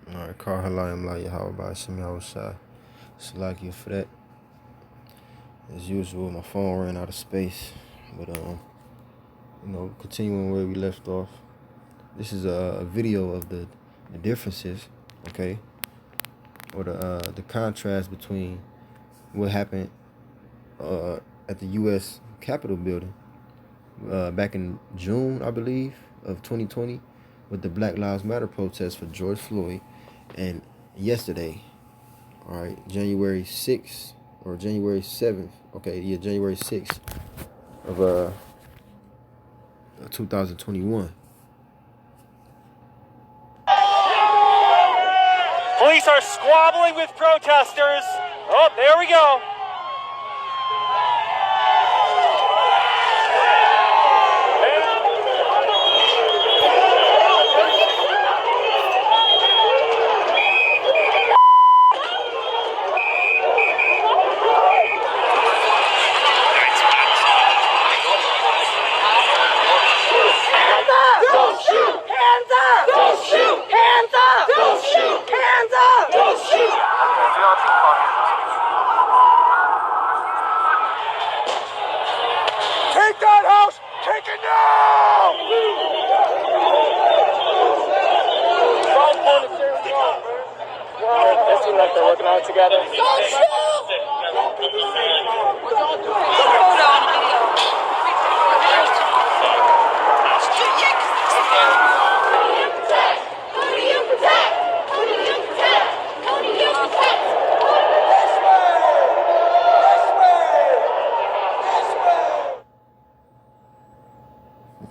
Alright, Carl Halayim La Yahweh Shemi Hawashai. Salakia for that. As usual, my phone ran out of space. But continuing where we left off. This is a video of the differences, okay? Or the contrast between what happened at the US Capitol building back in June, I believe, of 2020 with the Black Lives Matter protests for George Floyd, and yesterday, all right, January 6th or January 7th, okay, yeah, January 6th of 2021. Police are squabbling with protesters. Oh, there we go. Take that house! Take it down! It seems like they're working on it together. Don't shoot!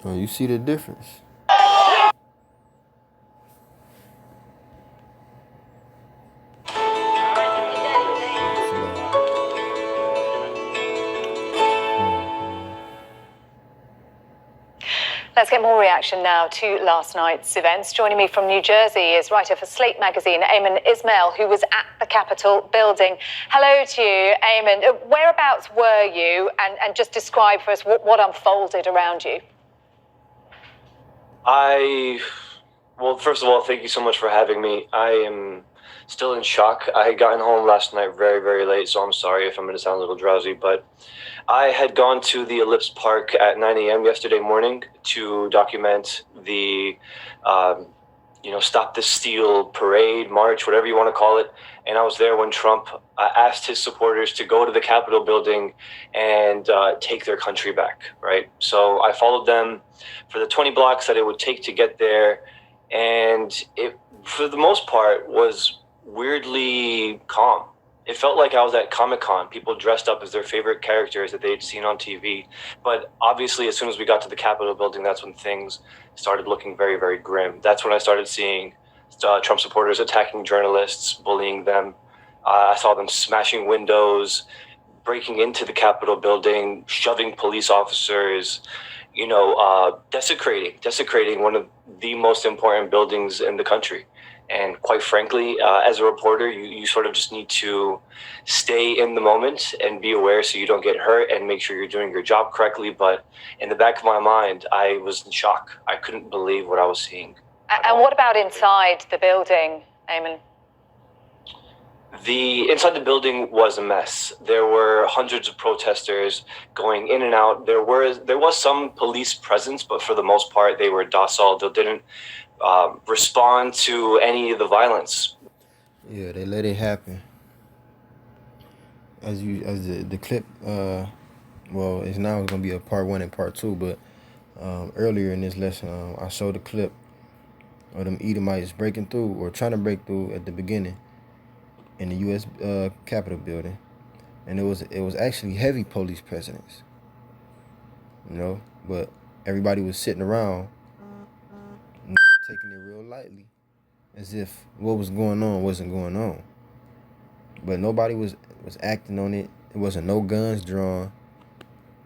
You see the difference? Let's get more reaction now to last night's events. Joining me from New Jersey is writer for Slate magazine, Ayman Ismail, who was at the Capitol building. Hello to you, Ayman. Whereabouts were you? And just describe for us what unfolded around you. Well, first of all, thank you so much for having me. I am still in shock. I had gotten home last night very, very late, so I'm sorry if I'm going to sound a little drowsy, but I had gone to the Ellipse Park at 9 a.m. yesterday morning to document the, Stop the Steal parade, march, whatever you want to call it. And I was there when Trump asked his supporters to go to the Capitol building and take their country back, right? So I followed them for the 20 blocks that it would take to get there. And it, for the most part, was weirdly calm. It felt like I was at Comic-Con, people dressed up as their favorite characters that they'd seen on TV. But obviously, as soon as we got to the Capitol building, that's when things started looking very, very grim. That's when I started seeing Trump supporters attacking journalists, bullying them. I saw them smashing windows, breaking into the Capitol building, shoving police officers, desecrating one of the most important buildings in the country. And quite frankly, as a reporter, you sort of just need to stay in the moment and be aware so you don't get hurt and make sure you're doing your job correctly. But in the back of my mind, I was in shock. I couldn't believe what I was seeing. And what about inside the building, Ayman? Inside the building was a mess. There were hundreds of protesters going in and out. There was some police presence, but for the most part, they were docile. They didn't respond to any of the violence. Yeah, they let it happen. As the clip, it's gonna be a part 1 and part 2, but earlier in this lesson, I showed a clip of them Edomites breaking through or trying to break through at the beginning in the U.S. Capitol building, and it was actually heavy police presence, but everybody was sitting around, taking it real lightly, as if what was going on wasn't going on. But nobody was acting on it. It wasn't no guns drawn.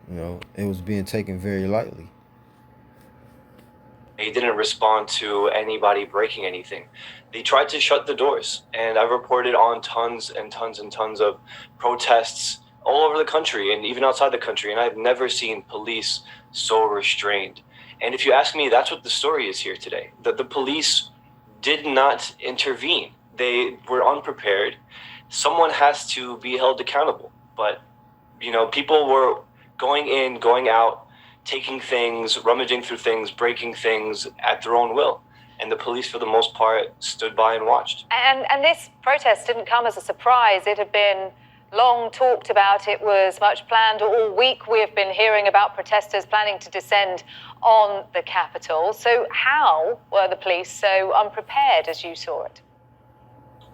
It was being taken very lightly. They didn't respond to anybody breaking anything. They tried to shut the doors, and I've reported on tons and tons and tons of protests all over the country and even outside the country, and I've never seen police so restrained. And if you ask me, that's what the story is here today. The police did not intervene. They were unprepared. Someone has to be held accountable. But, people were going in, going out, taking things, rummaging through things, breaking things at their own will. And the police, for the most part, stood by and watched. And this protest didn't come as a surprise. It had been long talked about. It was much planned. All week we've been hearing about protesters planning to descend on the Capitol. So how were the police so unprepared as you saw it?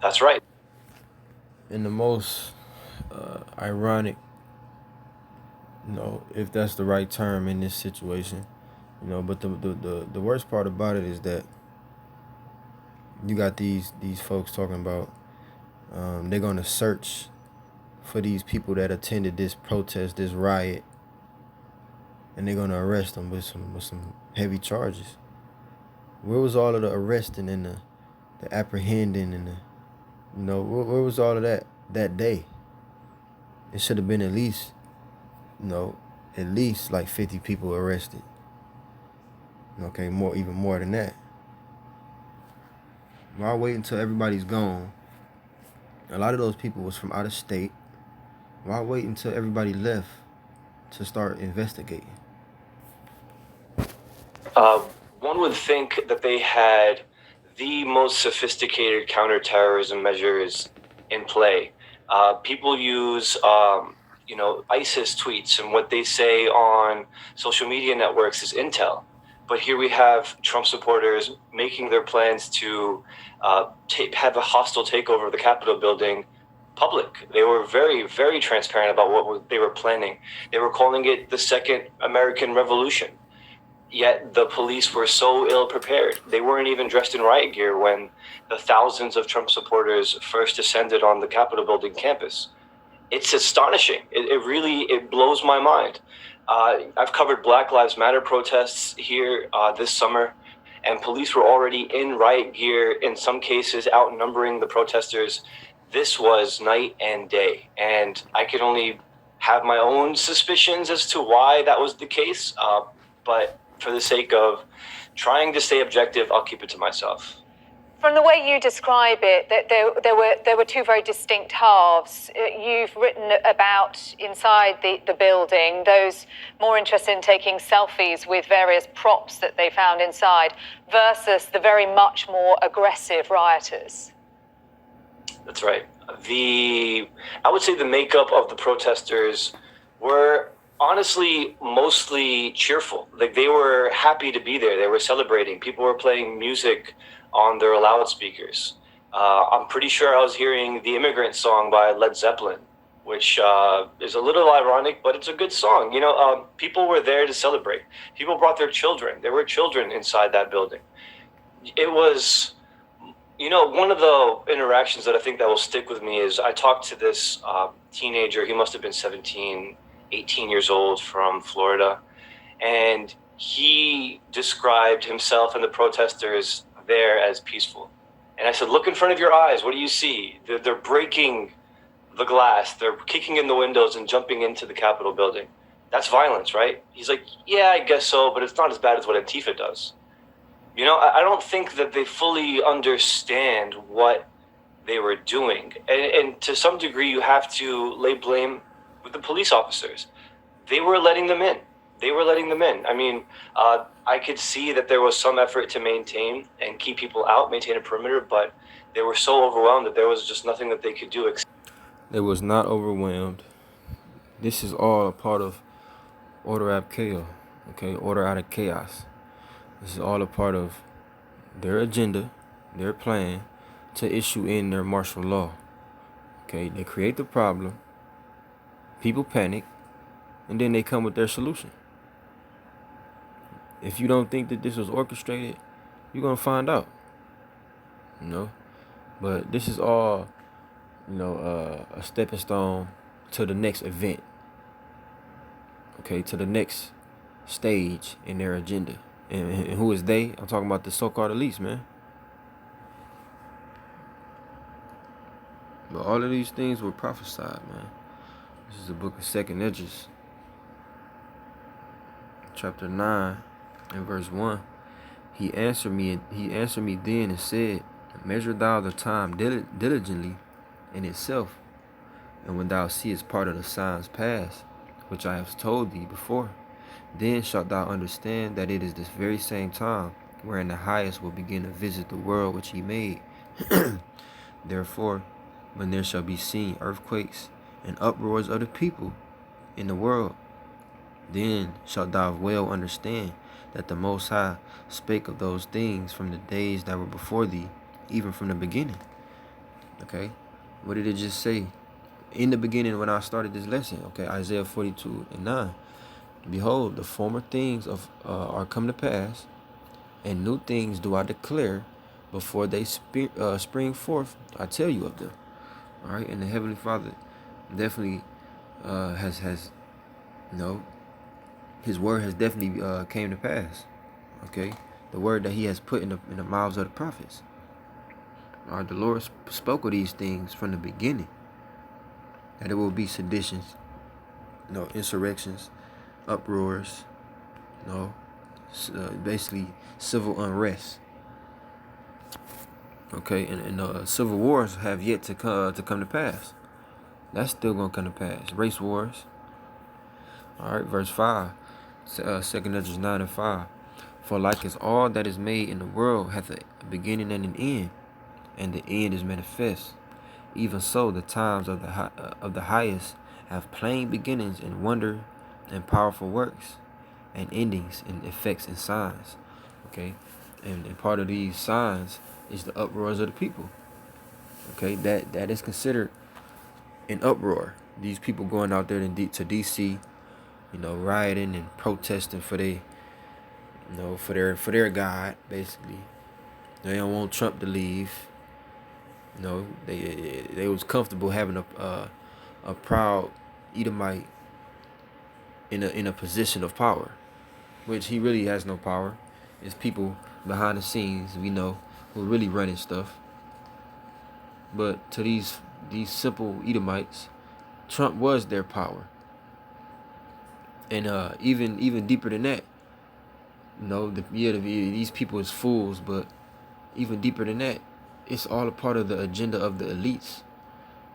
That's right. And the most ironic, if that's the right term in this situation, but the worst part about it is that you got these folks talking about they're gonna search for these people that attended this protest, this riot, and they're gonna arrest them with some heavy charges. Where was all of the arresting and the apprehending and where was all of that day? It should have been at least like 50 people arrested. Okay, even more than that. Why wait until everybody's gone? A lot of those people was from out of state. Why wait until everybody left to start investigating? One would think that they had the most sophisticated counterterrorism measures in play. People use, ISIS tweets, and what they say on social media networks is intel. But here we have Trump supporters making their plans to have a hostile takeover of the Capitol building public. They were very, very transparent about what they were planning. They were calling it the Second American Revolution. Yet the police were so ill prepared. They weren't even dressed in riot gear when the thousands of Trump supporters first descended on the Capitol building campus. It's astonishing. It blows my mind. I've covered Black Lives Matter protests here this summer, and police were already in riot gear, in some cases outnumbering the protesters. This was night and day, and I could only have my own suspicions as to why that was the case, but for the sake of trying to stay objective, I'll keep it to myself. From the way you describe it, that there were two very distinct halves. You've written about inside the building, those more interested in taking selfies with various props that they found inside, versus the very much more aggressive rioters. That's right. I would say the makeup of the protesters were honestly mostly cheerful. Like, they were happy to be there. They were celebrating. People were playing music on their loudspeakers. I'm pretty sure I was hearing the Immigrant Song by Led Zeppelin, which is a little ironic, but it's a good song. People were there to celebrate. People brought their children. There were children inside that building. It was, one of the interactions that I think that will stick with me is I talked to this teenager. He must have been 17, 18 years old, from Florida. And he described himself and the protesters there as peaceful. And I said, look in front of your eyes. What do you see? They're breaking the glass. They're kicking in the windows and jumping into the Capitol building. That's violence, right? He's like, yeah, I guess so, but it's not as bad as what Antifa does. I don't think that they fully understand what they were doing. And to some degree, you have to lay blame with the police officers. They were letting them in. I mean, I could see that there was some effort to maintain and keep people out, maintain a perimeter, but they were so overwhelmed that there was just nothing that they could do. They was not overwhelmed. This is all a part of order ab chaos, okay? Order out of chaos. This is all a part of their agenda, their plan to issue in their martial law, okay? They create the problem, people panic, and then they come with their solution. If you don't think that this was orchestrated, you're going to find out, But this is all, a stepping stone to the next event, okay, to the next stage in their agenda. And who is they? I'm talking about the so-called elites, man. But all of these things were prophesied, man. This is the book of 2nd Esdras, chapter 9 and verse 1. He answered me then and said, Measure thou the time diligently in itself, and when thou seest part of the signs past, which I have told thee before, then shalt thou understand that it is this very same time wherein the highest will begin to visit the world which he made. Therefore, when there shall be seen earthquakes and uproars of the people in the world, then shalt thou well understand that the Most High spake of those things from the days that were before thee, even from the beginning. Okay, what did it just say? In the beginning, when I started this lesson, okay, Isaiah 42:9. Behold, the former things are come to pass, and new things do I declare before they spring forth. I tell you of them. All right, and the Heavenly Father definitely has His word has definitely came to pass. Okay, the word that He has put in the mouths of the prophets. All right, the Lord spoke of these things from the beginning, that it will be seditions, insurrections, uproars, basically civil unrest. Okay, and civil wars have yet to come to pass. That's still gonna come to pass. Race wars. All right, verse 5, 2 Esdras 9:5. For like as all that is made in the world hath a beginning and an end, and the end is manifest, even so the times of the highest have plain beginnings and wonder and powerful works, and endings and effects and signs. Okay, and part of these signs is the uproars of the people. Okay, that is considered an uproar. These people going out there to DC, rioting and protesting for their God, basically. They don't want Trump to leave. They was comfortable having a proud Edomite in a position of power, which he really has no power. It's people behind the scenes, who are really running stuff. But to these simple Edomites, Trump was their power. And even deeper than that, these people is fools, but even deeper than that, it's all a part of the agenda of the elites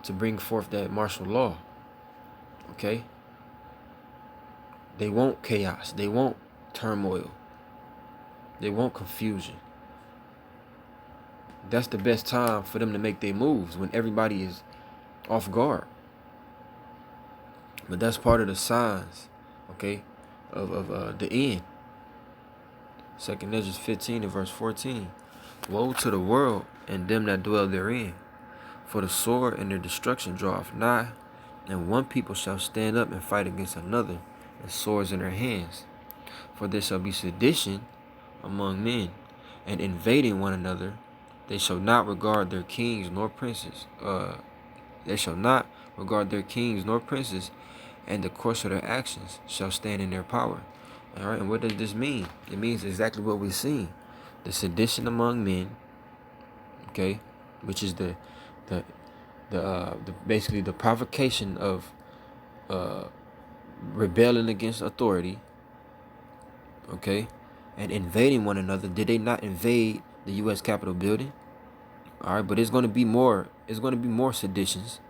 to bring forth that martial law. Okay? They want chaos. They want turmoil. They want confusion. That's the best time for them to make their moves, when everybody is off guard. But that's part of the signs, okay, of the end. 2 Esdras 15 and verse 14. Woe to the world and them that dwell therein, for the sword and their destruction draweth nigh, and one people shall stand up and fight against another, and swords in their hands. For there shall be sedition among men, and invading one another. They shall not regard their kings nor princes. They shall not regard their kings nor princes, and the course of their actions shall stand in their power. All right, and what does this mean? It means exactly what we've seen: the sedition among men. Okay, which is the basically the provocation of rebelling against authority. Okay, and invading one another. Did they not invade the U.S. Capitol building? All right, but it's going to be more. It's going to be more seditions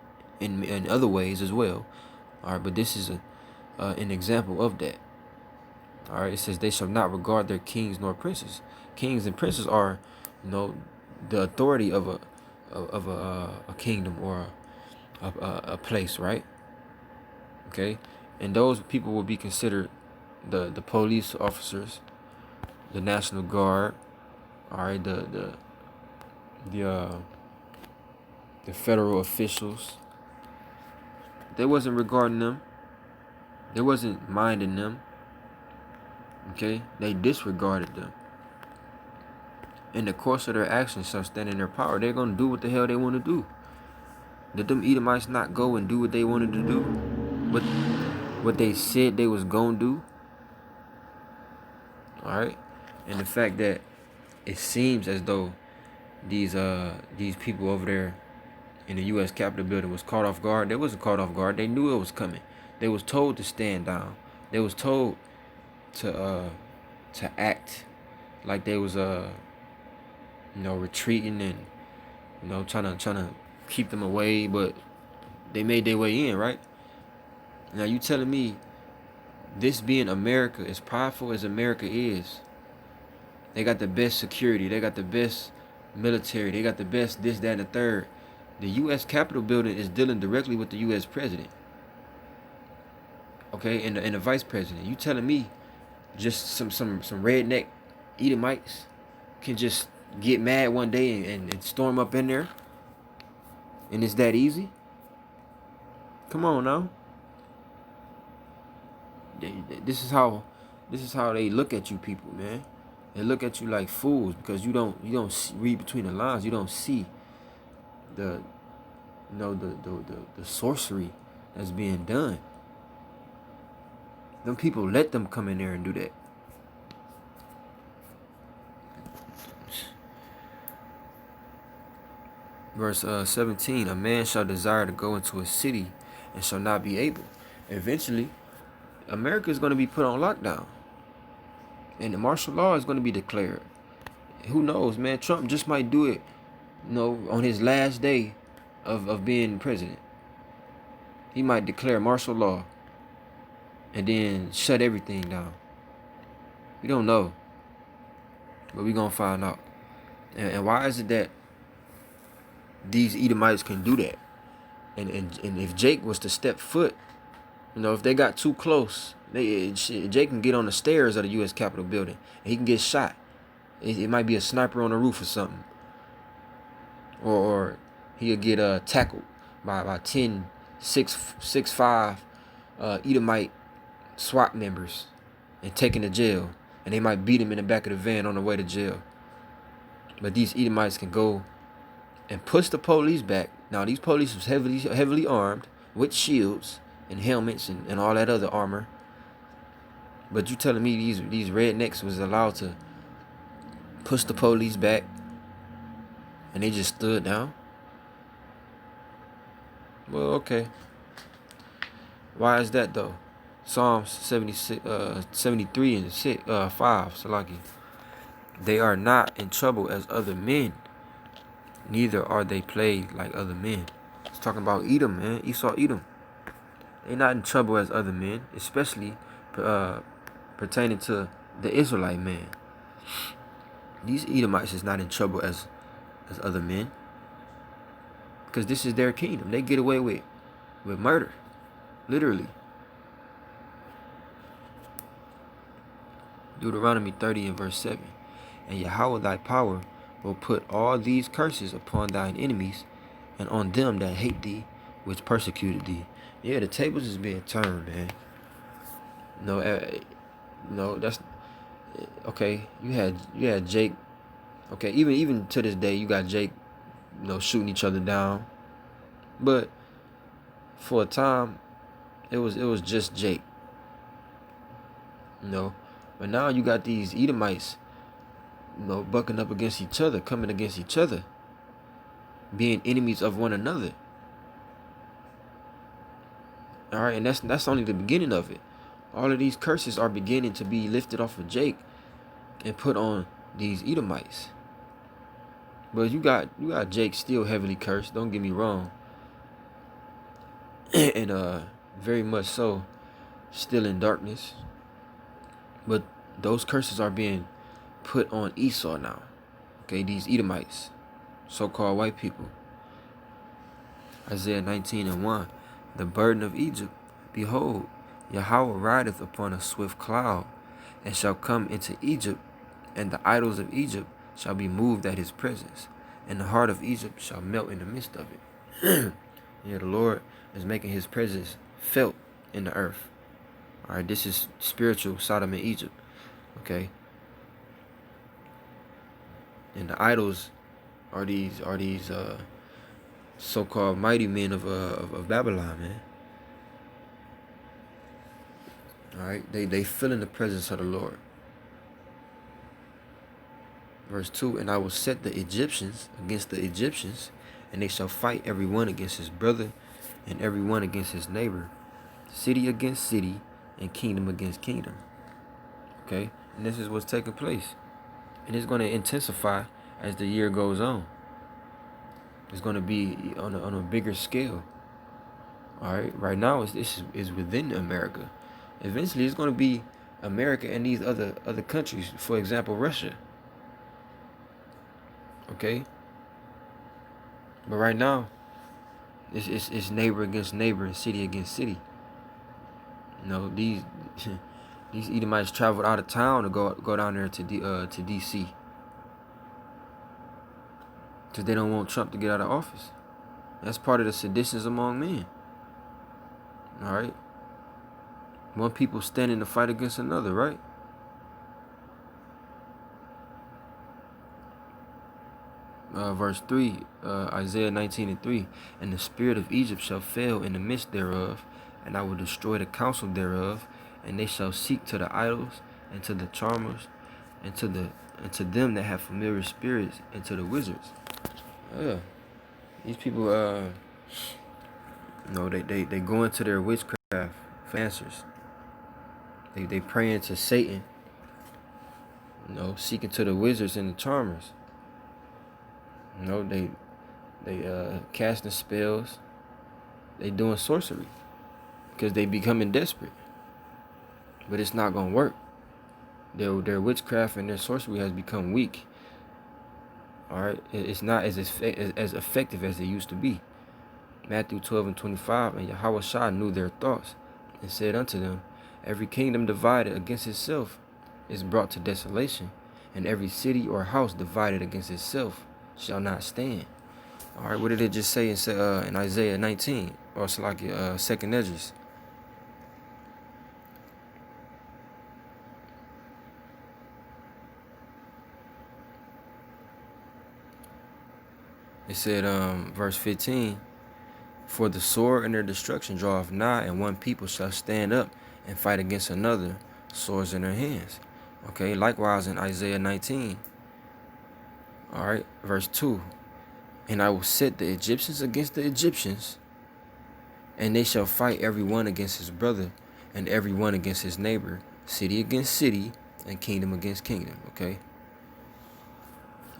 in other ways as well. All right, but this is an example of that. All right, it says they shall not regard their kings nor princes. Kings and princes are, the authority of a kingdom or a place, right? Okay, and those people will be considered the police officers, the National Guard. All right, the federal officials. They wasn't regarding them. They wasn't minding them. Okay, they disregarded them. In the course of their actions shall stand in their power. They're gonna do what the hell they want to do. Did them Edomites not go and do what they wanted to do? What they said they was gonna do? All right, and the fact that it seems as though these people over there in the U.S. Capitol building was caught off guard. They wasn't caught off guard. They knew it was coming. They was told to stand down. They was told to act like they was retreating and trying to keep them away, but they made their way in, right? Now you telling me this being America, as powerful as America is, they got the best security, they got the best military, they got the best this, that, and the third. The U.S. Capitol building is dealing directly with the U.S. president, okay, and the vice president. You telling me just some redneck Edomites can just get mad one day and storm up in there, and it's that easy? Come on now. This is how they look at you people, man. They look at you like fools because you don't read between the lines. You don't see the sorcery that's being done. Them people let them come in there and do that. Verse 17, a man shall desire to go into a city and shall not be able. Eventually, America is going to be put on lockdown. And the martial law is going to be declared. Who knows, man? Trump just might do it, on his last day of being president. He might declare martial law and then shut everything down. We don't know. But we're going to find out. And why is it that these Edomites can do that? And if Jake was to step foot, if they got too close, Jake can get on the stairs of the U.S. Capitol building and he can get shot. It might be a sniper on the roof or something. Or he'll get tackled by 10, 6'5" Edomite SWAT members and taken to jail. And they might beat him in the back of the van on the way to jail. But these Edomites can go and push the police back. Now, these police was heavily armed with shields and helmets and all that other armor. But you telling me these rednecks was allowed to push the police back and they just stood down? Well, okay. Why is that though? Psalms 73 and 5, Salaki. They are not in trouble as other men, neither are they plagued like other men. It's talking about Edom, man. Esau, Edom. They're not in trouble as other men, especially pertaining to the Israelite man. These Edomites is not in trouble as other men, because this is their kingdom. They get away with murder, literally. Deuteronomy 30 and verse 7. And Yahweh thy power will put all these curses upon thine enemies and on them that hate thee, which persecuted thee. Yeah, the tables is being turned, man. That's okay. You had Jake. Okay, even to this day, you got Jake, shooting each other down. But for a time, it was just Jake. But now you got these Edomites, bucking up against each other, coming against each other, being enemies of one another. All right, and that's only the beginning of it. All of these curses are beginning to be lifted off of Jake and put on these Edomites. But you got Jake still heavily cursed. Don't get me wrong, and very much so, still in darkness. But those curses are being put on Esau now. Okay, these Edomites, so-called white people. Isaiah 19 and 1. The burden of Egypt, behold, Yahweh rideth upon a swift cloud, and shall come into Egypt, and the idols of Egypt shall be moved at his presence, and the heart of Egypt shall melt in the midst of it. Yeah, the Lord is making his presence felt in the earth. All right, this is spiritual Sodom and Egypt, okay? And the idols are these so-called mighty men of Babylon, man. All right, they feel in the presence of the Lord. Verse 2, and I will set the Egyptians against the Egyptians, and they shall fight every one against his brother, and every one against his neighbor, city against city, and kingdom against kingdom. Okay, and this is what's taking place. and it's going to intensify as the year goes on. It's going to be on a bigger scale. All right, right now this is within America. Eventually, it's going to be America and these other countries. For example, Russia. Okay, but right now, it's neighbor against neighbor and city against city. You know, these Edomites traveled out of town to go down there to DC, because they don't want Trump to get out of office. That's part of the seditions among men. All right, one people standing to fight against another, right? Verse 3, Isaiah 19:3, and the spirit of Egypt shall fail in the midst thereof, and I will destroy the counsel thereof, and they shall seek to the idols, and to the charmers, and to them that have familiar spirits, and to the wizards. These people, they go into their witchcraft for answers. They praying to Satan, seeking to the wizards and the charmers. They casting spells. They doing sorcery because they becoming desperate. But it's not gonna work. Their witchcraft and their sorcery has become weak. All right, it's not as effective as it used to be. Matthew 12:25, and Yahushua knew their thoughts, and said unto them, every kingdom divided against itself is brought to desolation, and every city or house divided against itself shall not stand. All right, what did it just say in Isaiah 19, or it's like second Esdras? It said, verse 15, for the sword and their destruction draweth nigh, and one people shall stand up and fight against another, swords in their hands. Okay, likewise in Isaiah 19, all right, verse 2, and I will set the Egyptians against the Egyptians, and they shall fight every one against his brother, and every one against his neighbor, city against city, and kingdom against kingdom. Okay,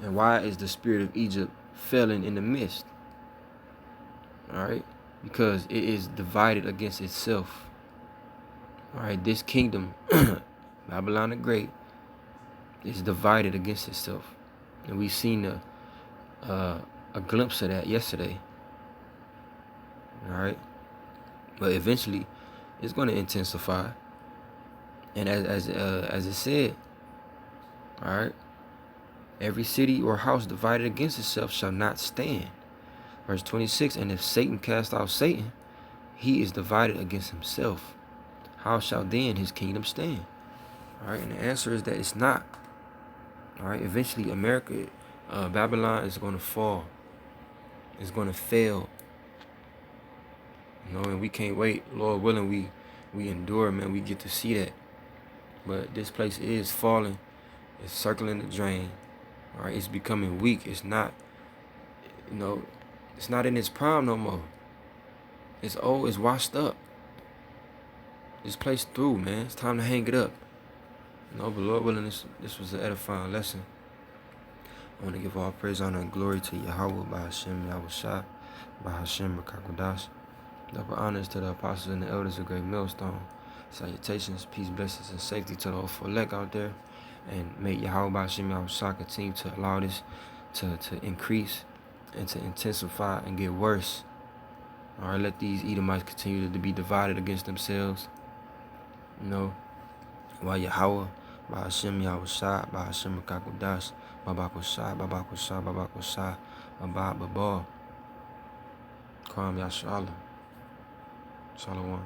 and why is the spirit of Egypt failing in the midst? All right, because it is divided against itself. All right, this kingdom, Babylon the Great, is divided against itself, and we've seen a glimpse of that yesterday. All right, but eventually, it's going to intensify, and as it said, all right, every city or house divided against itself shall not stand. Verse 26, and if Satan cast out Satan, he is divided against himself. How shall then his kingdom stand? All right, and the answer is that it's not. All right, eventually America, Babylon is going to fall. It's going to fail. And we can't wait. Lord willing, we endure, man. We get to see that. But this place is falling. It's circling the drain. All right, it's becoming weak. It's not, it's not in its prime no more. It's old. It's washed up. This place through, man. It's time to hang it up. But Lord willing, this was an edifying lesson. I want to give all praise, honor, and glory to Yahweh, by Hashem, Yahushua, by Hashem, Rakakodash. Double honors to the apostles and the elders of Great Millstone. Salutations, peace, blessings, and safety to the whole elect out there. And may Yahweh, by Hashem, Yahushua continue to allow this to increase and to intensify and get worse. All right, let these Edomites continue to be divided against themselves. While Yahweh, by Hashem, Yahushua, by Hashem, Rakakodash, Babakoshai, Babakoshai, Babakoshai, Babab, Babal, Kwam Yashalom. Shalom.